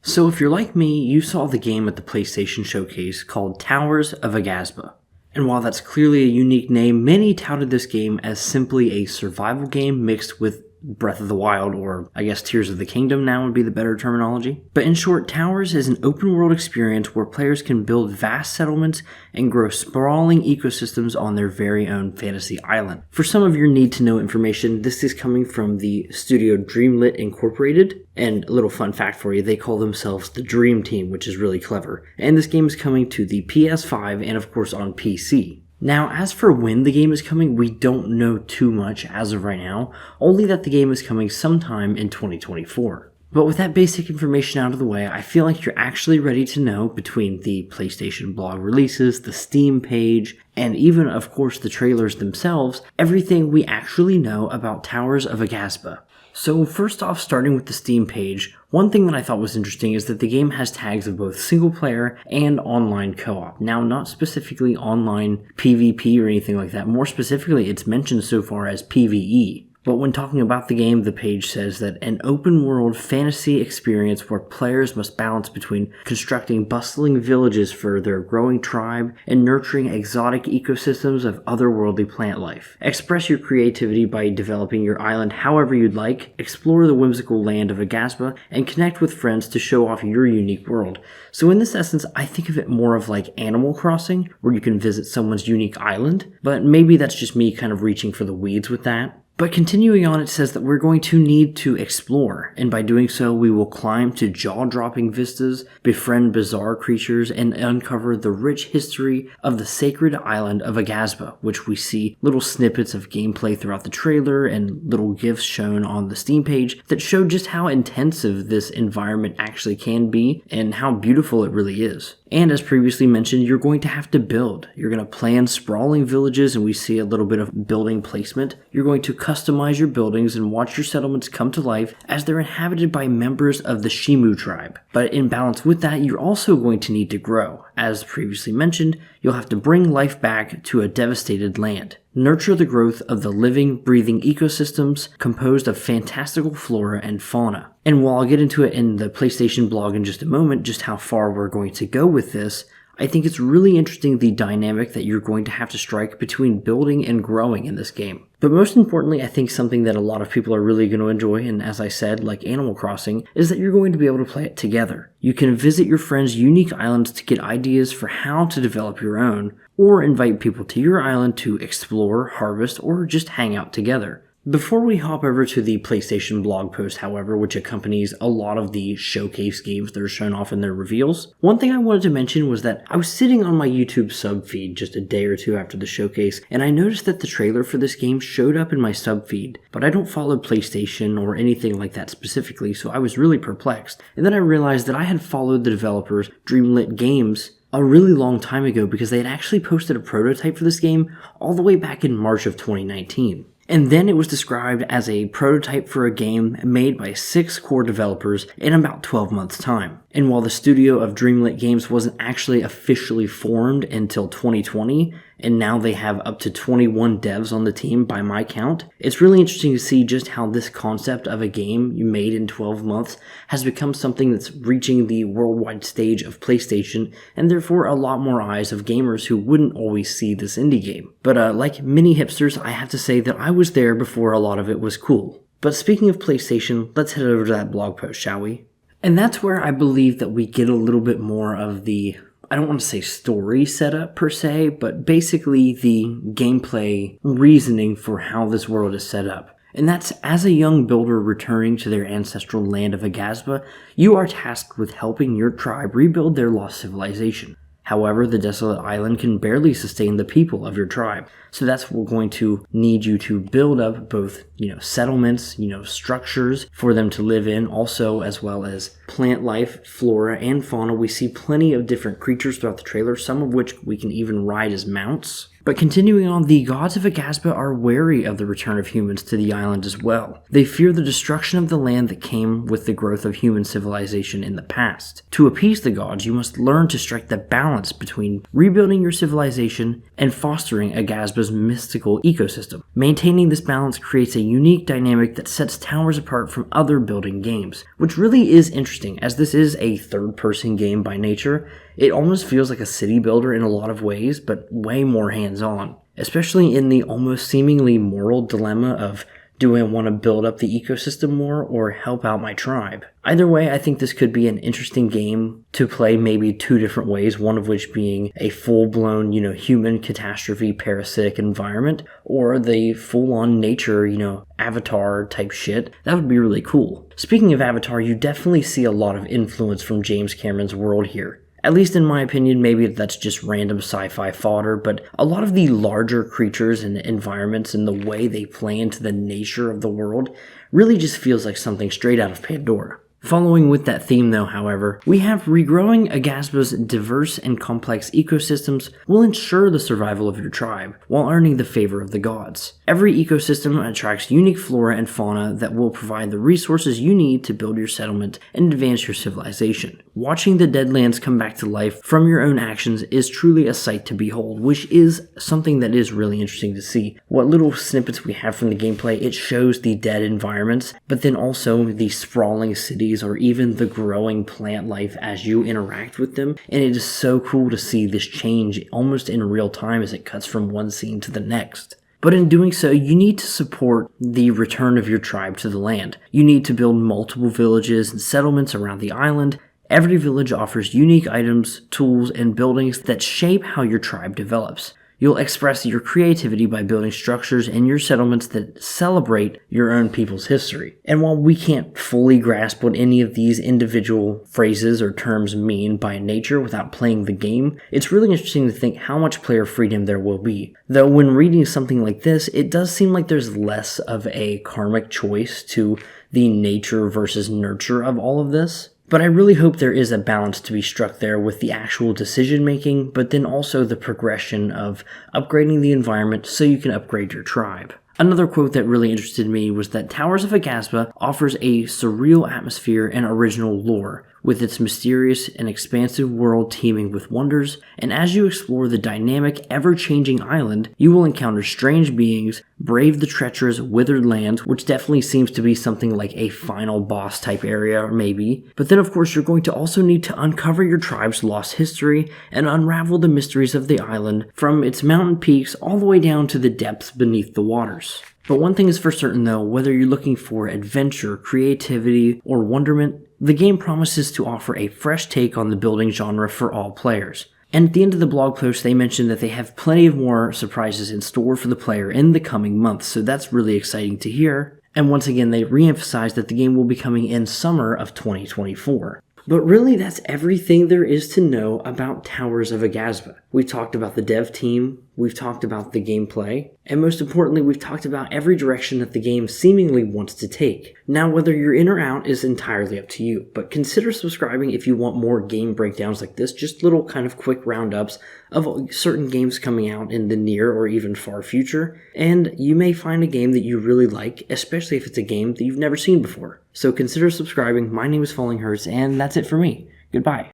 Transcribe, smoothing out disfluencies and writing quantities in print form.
So if you're like me, you saw the game at the PlayStation Showcase called Towers of Aghasba. And while that's clearly a unique name, many touted this game as simply a survival game mixed with Breath of the Wild, or I guess Tears of the Kingdom now would be the better terminology. But in short, Towers is an open world experience where players can build vast settlements and grow sprawling ecosystems on their very own fantasy island. For some of your need to know information, this is coming from the studio Dreamlit Incorporated. And a little fun fact for you, they call themselves the Dream Team, which is really clever. And this game is coming to the PS5 and of course on PC. Now, as for when the game is coming, we don't know too much as of right now, only that the game is coming sometime in 2024. But with that basic information out of the way, I feel like you're actually ready to know, between the PlayStation blog releases, the Steam page, and even, of course, the trailers themselves, everything we actually know about Towers of Aghasba. So first off, starting with the Steam page, one thing that I thought was interesting is that the game has tags of both single player and online co-op. Now, not specifically online PvP or anything like that. More specifically, it's mentioned so far as PvE. But when talking about the game, the page says that an open-world fantasy experience where players must balance between constructing bustling villages for their growing tribe and nurturing exotic ecosystems of otherworldly plant life. Express your creativity by developing your island however you'd like, explore the whimsical land of Aghasba, and connect with friends to show off your unique world. So in this essence, I think of it more of like Animal Crossing, where you can visit someone's unique island, but maybe that's just me kind of reaching for the weeds with that. But continuing on, it says that we're going to need to explore, and by doing so we will climb to jaw-dropping vistas, befriend bizarre creatures, and uncover the rich history of the sacred island of Aghasba, which we see little snippets of gameplay throughout the trailer and little GIFs shown on the Steam page that show just how intensive this environment actually can be and how beautiful it really is. And as previously mentioned, you're going to have to build. You're going to plan sprawling villages, and we see a little bit of building placement. You're going to customize your buildings and watch your settlements come to life as they're inhabited by members of the Shimu tribe. But in balance with that, you're also going to need to grow. As previously mentioned, you'll have to bring life back to a devastated land. Nurture the growth of the living, breathing ecosystems composed of fantastical flora and fauna. And while I'll get into it in the PlayStation blog in just a moment, just how far we're going to go with this, I think it's really interesting the dynamic that you're going to have to strike between building and growing in this game. But most importantly, I think something that a lot of people are really going to enjoy, and as I said, like Animal Crossing, is that you're going to be able to play it together. You can visit your friends' unique islands to get ideas for how to develop your own, or invite people to your island to explore, harvest, or just hang out together. Before we hop over to the PlayStation blog post, however, which accompanies a lot of the showcase games that are shown off in their reveals, one thing I wanted to mention was that I was sitting on my YouTube sub feed just a day or two after the showcase, and I noticed that the trailer for this game showed up in my sub feed, but I don't follow PlayStation or anything like that specifically, so I was really perplexed. And then I realized that I had followed the developers Dreamlit Games a really long time ago because they had actually posted a prototype for this game all the way back in March of 2019. And then it was described as a prototype for a game made by 6 core developers in about 12 months' time. And while the studio of Dreamlit Games wasn't actually officially formed until 2020, and now they have up to 21 devs on the team by my count, it's really interesting to see just how this concept of a game you made in 12 months has become something that's reaching the worldwide stage of PlayStation, and therefore a lot more eyes of gamers who wouldn't always see this indie game. But like many hipsters, I have to say that I was there before a lot of it was cool. But speaking of PlayStation, let's head over to that blog post, shall we? And that's where I believe that we get a little bit more of the, I don't want to say story setup per se, but basically the gameplay reasoning for how this world is set up. And that's, as a young builder returning to their ancestral land of Aghasba, you are tasked with helping your tribe rebuild their lost civilization. However, the desolate island can barely sustain the people of your tribe. So that's what we're going to need you to build up both, settlements, structures for them to live in, also as well as plant life, flora, and fauna. We see plenty of different creatures throughout the trailer, some of which we can even ride as mounts. But continuing on, the gods of Aghasba are wary of the return of humans to the island as well. They fear the destruction of the land that came with the growth of human civilization in the past. To appease the gods, you must learn to strike the balance between rebuilding your civilization and fostering Aghasba's mystical ecosystem. Maintaining this balance creates a unique dynamic that sets Towers apart from other building games, which really is interesting as this is a third-person game by nature. It almost feels like a city builder in a lot of ways, but way more hands-on, especially in the almost seemingly moral dilemma of, do I want to build up the ecosystem more or help out my tribe? Either way, I think this could be an interesting game to play maybe two different ways, one of which being a full-blown, human catastrophe parasitic environment, or the full-on nature, Avatar type shit. That would be really cool. Speaking of Avatar, you definitely see a lot of influence from James Cameron's world here. At least in my opinion, maybe that's just random sci-fi fodder, but a lot of the larger creatures and environments and the way they play into the nature of the world really just feels like something straight out of Pandora. Following with that theme though, however, we have regrowing Aghasba's diverse and complex ecosystems will ensure the survival of your tribe, while earning the favor of the gods. Every ecosystem attracts unique flora and fauna that will provide the resources you need to build your settlement and advance your civilization. Watching the Deadlands come back to life from your own actions is truly a sight to behold, which is something that is really interesting to see. What little snippets we have from the gameplay, it shows the dead environments, but then also the sprawling cities or even the growing plant life as you interact with them, and it is so cool to see this change almost in real time as it cuts from one scene to the next. But in doing so, you need to support the return of your tribe to the land. You need to build multiple villages and settlements around the island. Every village offers unique items, tools, and buildings that shape how your tribe develops. You'll express your creativity by building structures in your settlements that celebrate your own people's history. And while we can't fully grasp what any of these individual phrases or terms mean by nature without playing the game, it's really interesting to think how much player freedom there will be. Though when reading something like this, it does seem like there's less of a karmic choice to the nature versus nurture of all of this. But I really hope there is a balance to be struck there with the actual decision making, but then also the progression of upgrading the environment so you can upgrade your tribe. Another quote that really interested me was that Towers of Aghasba offers a surreal atmosphere and original lore, with its mysterious and expansive world teeming with wonders, and as you explore the dynamic, ever-changing island, you will encounter strange beings, brave the treacherous, withered lands, which definitely seems to be something like a final boss type area, maybe. But then of course you're going to also need to uncover your tribe's lost history and unravel the mysteries of the island, from its mountain peaks all the way down to the depths beneath the waters. But one thing is for certain though, whether you're looking for adventure, creativity, or wonderment, the game promises to offer a fresh take on the building genre for all players. And at the end of the blog post, they mentioned that they have plenty of more surprises in store for the player in the coming months, so that's really exciting to hear. And once again, they re-emphasized that the game will be coming in summer of 2024. But really, that's everything there is to know about Towers of Aghasba. We've talked about the dev team, we've talked about the gameplay, and most importantly, we've talked about every direction that the game seemingly wants to take. Now, whether you're in or out is entirely up to you, but consider subscribing if you want more game breakdowns like this, just little kind of quick roundups of certain games coming out in the near or even far future, and you may find a game that you really like, especially if it's a game that you've never seen before. So consider subscribing. My name is Falling Hurts, and that's it for me. Goodbye.